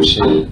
shit.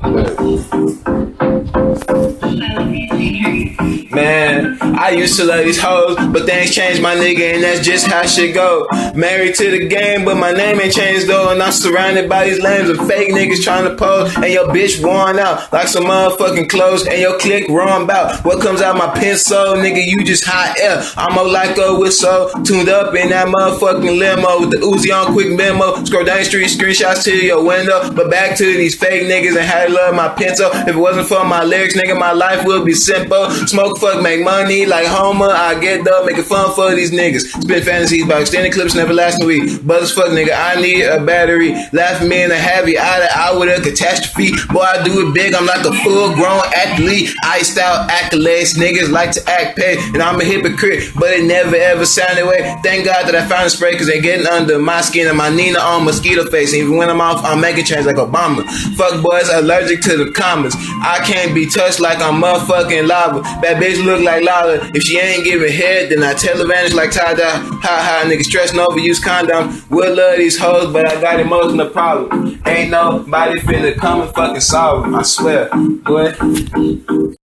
Man, I used to love these hoes, but things changed, my nigga, and that's just how shit go. Married to the game, but my name ain't changed though, and I'm surrounded by these lames of fake niggas trying to pose, and your bitch worn out like some motherfucking clothes, and your clique wrong bout what comes out my pencil, nigga, you just hot air. I'm more like a whistle, tuned up in that motherfucking limo with the Uzi on quick memo, scroll down the street, screenshots to your window, but back to these fake niggas and how they love my pencil. If it wasn't for my lyrics, nigga, my life would be simple. Smoke, fuck, make money like Homer. I get dope, making fun for these niggas. Spit fantasies about extended clips, never lasting a week. But as fuck, nigga, I need a battery. Laugh me in a heavy out with a catastrophe. Boy, I do it big, I'm like a full-grown athlete. Iced out accolades, niggas like to act paid. And I'm a hypocrite, but it never ever sounded way. Thank God that I found a spray, cause they getting under my skin and my Nina on mosquito face. And even when I'm off, I'm making change like Obama. Fuck boys, allergic to the comments. I can't be touched like I'm motherfucking lava. That bitch look like Lala. If she ain't giving head, then I tell her vanish like Tada. Ha niggas stressing over, use condoms. We'll love these hoes, but I got emotional problem. Ain't nobody finna come and fucking solve them, I swear. Boy.